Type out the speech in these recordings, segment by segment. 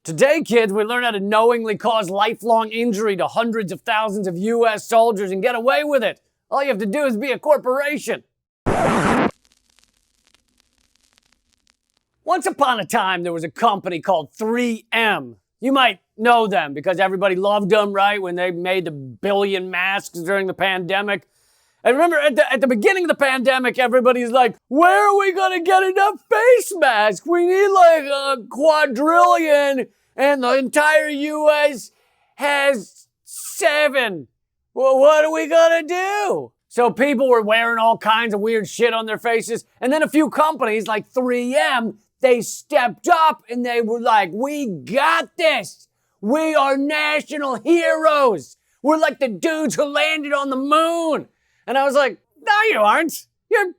Today, kids, we learn how to knowingly cause lifelong injury to hundreds of thousands of U.S. soldiers and get away with it. All you have to do is be a corporation. Once upon a time, there was a company called 3M. You might know them because everybody loved them, right? When they made the billion masks during the pandemic. I remember at the beginning of the pandemic, everybody's like, where are we going to get enough face masks? We need like a quadrillion, and the entire U.S. has 7. Well, what are we going to do? So people were wearing all kinds of weird shit on their faces. And then a few companies like 3M, they stepped up and they were like, we got this. We are national heroes. We're like the dudes who landed on the moon. And I was like, no, you aren't. You're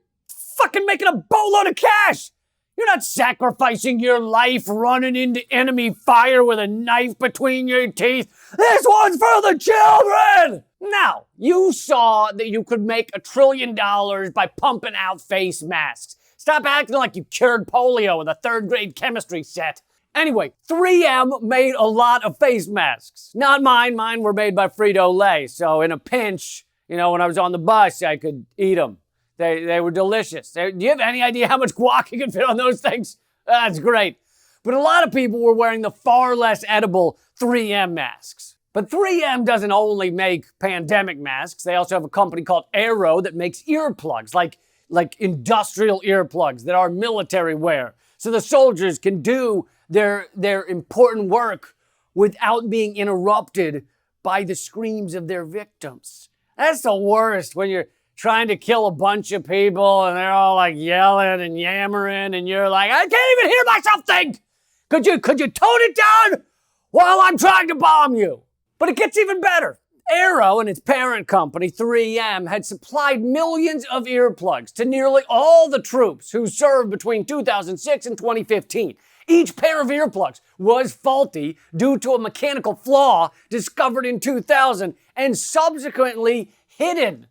fucking making a boatload of cash. You're not sacrificing your life running into enemy fire with a knife between your teeth. This one's for the children. Now, you saw that you could make $1 trillion by pumping out face masks. Stop acting like you cured polio with a 3rd grade chemistry set. Anyway, 3M made a lot of face masks. Not mine. Mine were made by Frito-Lay. So in a pinch, you know, when I was on the bus, I could eat them. They were delicious. Do you have any idea how much guac you can fit on those things? That's great. But a lot of people were wearing the far less edible 3M masks. But 3M doesn't only make pandemic masks. They also have a company called Aero that makes earplugs, like industrial earplugs that are military wear. So the soldiers can do their important work without being interrupted by the screams of their victims. That's the worst when you're trying to kill a bunch of people and they're all like yelling and yammering and you're like, I can't even hear myself think. Could you tone it down while I'm trying to bomb you? But it gets even better. Aero and its parent company, 3M, had supplied millions of earplugs to nearly all the troops who served between 2006 and 2015. Each pair of earplugs was faulty due to a mechanical flaw discovered in 2000 and subsequently hidden.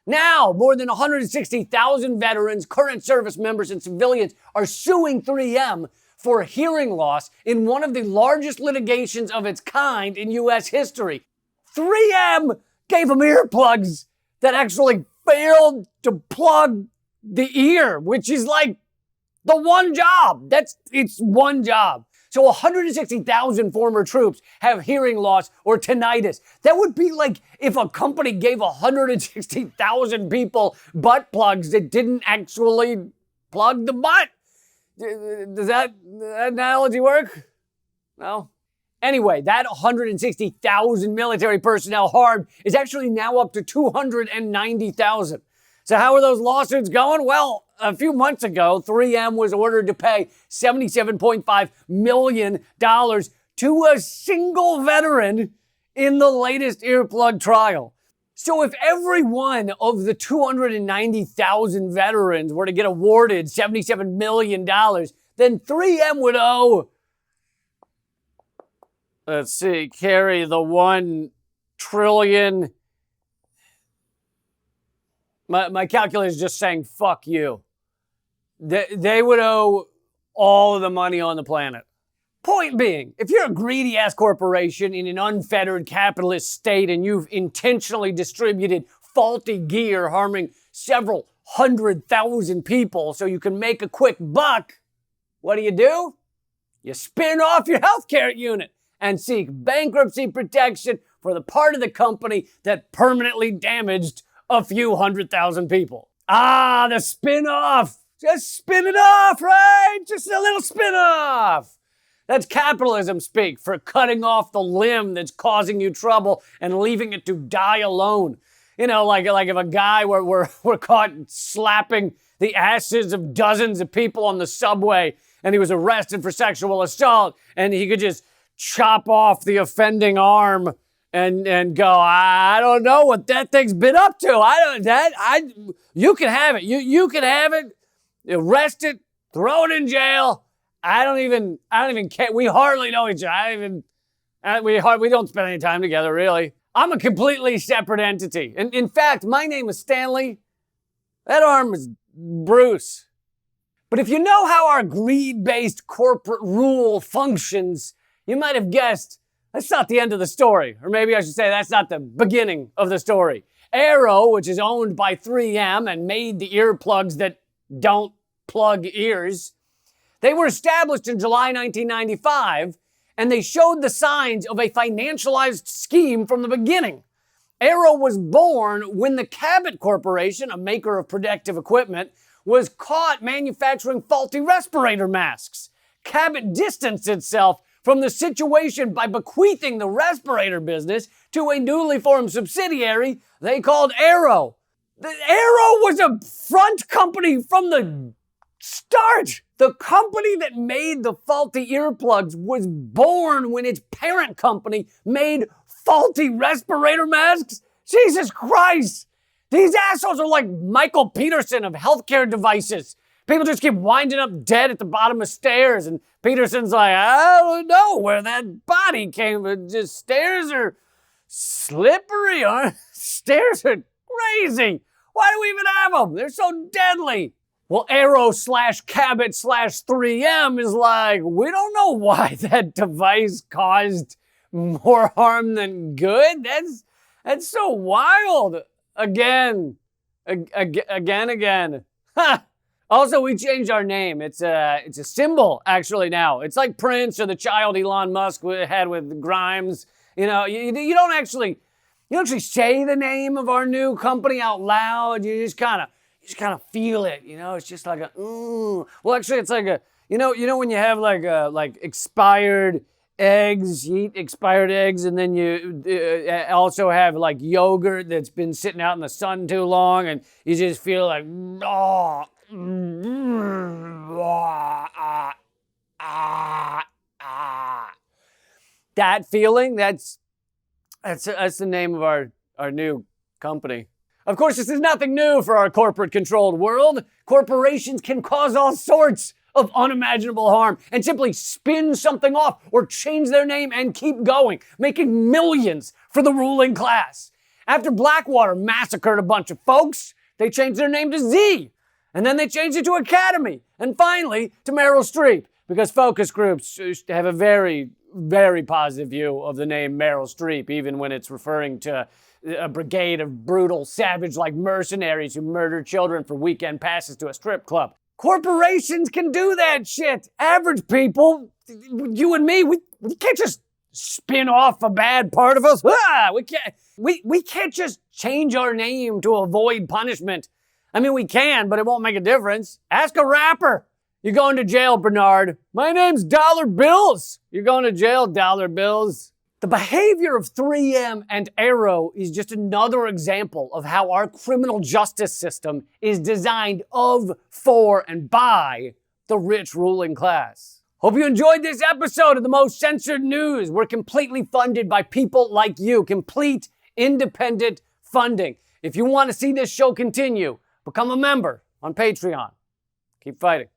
Now, more than 160,000 veterans, current service members, and civilians are suing 3M for hearing loss in one of the largest litigations of its kind in U.S. history. 3M gave them earplugs that actually failed to plug the ear, which is like the one job. It's one job. So 160,000 former troops have hearing loss or tinnitus. That would be like if a company gave 160,000 people butt plugs that didn't actually plug the butt. Does that analogy work? No? Anyway, that 160,000 military personnel harmed is actually now up to 290,000. So how are those lawsuits going? Well, a few months ago, 3M was ordered to pay $77.5 million to a single veteran in the latest earplug trial. So if every one of the 290,000 veterans were to get awarded $77 million, then 3M would owe, carry the $1 trillion. My calculator is just saying, fuck you. They would owe all of the money on the planet. Point being, if you're a greedy-ass corporation in an unfettered capitalist state and you've intentionally distributed faulty gear harming several 100,000 people so you can make a quick buck, what do? You spin off your healthcare unit and seek bankruptcy protection for the part of the company that permanently damaged a few 100,000 people. Ah, the spin-off. Just spin it off, right? Just a little spin-off. That's capitalism speak for cutting off the limb that's causing you trouble and leaving it to die alone. You know, like if a guy were caught slapping the asses of dozens of people on the subway and he was arrested for sexual assault and he could just chop off the offending arm and go, I don't know what that thing's been up to. You can have it. You can have it. Arrest it. Throw it in jail. I don't even care. We hardly know each other. We don't spend any time together, really. I'm a completely separate entity. And in fact, my name is Stanley. That arm is Bruce. But if you know how our greed-based corporate rule functions, you might have guessed that's not the end of the story. Or maybe I should say that's not the beginning of the story. Arrow, which is owned by 3M and made the earplugs that don't plug ears, they were established in July 1995, and they showed the signs of a financialized scheme from the beginning. Arrow was born when the Cabot Corporation, a maker of protective equipment, was caught manufacturing faulty respirator masks. Cabot distanced itself from the situation by bequeathing the respirator business to a newly formed subsidiary they called Arrow. The Arrow was a front company from the start. The company that made the faulty earplugs was born when its parent company made faulty respirator masks. Jesus Christ! These assholes are like Michael Peterson of healthcare devices. People just keep winding up dead at the bottom of stairs, and Peterson's like, I don't know where that body came from. Just stairs are slippery, aren't stairs are crazy. Why do we even have them? They're so deadly. Well, Arrow/Cabot/3M is like, we don't know why that device caused more harm than good. That's so wild. Again. Ha! Also, we changed our name. It's a symbol, actually, now. It's like Prince or the child Elon Musk had with Grimes. You know, you don't actually say the name of our new company out loud. You just kind of feel it. You know, it's just like a, ooh. Well, actually, it's like a, you know when you have like expired eggs, you eat expired eggs, and then you also have like yogurt that's been sitting out in the sun too long, and you just feel like, oh, that feeling, that's the name of our new company. Of course, this is nothing new for our corporate-controlled world. Corporations can cause all sorts of unimaginable harm and simply spin something off or change their name and keep going, making millions for the ruling class. After Blackwater massacred a bunch of folks, they changed their name to Z. And then they changed it to Academy. And finally, to Meryl Streep, because focus groups have a very, very positive view of the name Meryl Streep, even when it's referring to a brigade of brutal, savage-like mercenaries who murder children for weekend passes to a strip club. Corporations can do that shit. Average people, you and me, we can't just spin off a bad part of us. We can't just change our name to avoid punishment. I mean, we can, but it won't make a difference. Ask a rapper. You're going to jail, Bernard. My name's Dollar Bills. You're going to jail, Dollar Bills. The behavior of 3M and Arrow is just another example of how our criminal justice system is designed of, for, and by the rich ruling class. Hope you enjoyed this episode of The Most Censored News. We're completely funded by people like you. Complete, independent funding. If you want to see this show continue, become a member on Patreon. Keep fighting.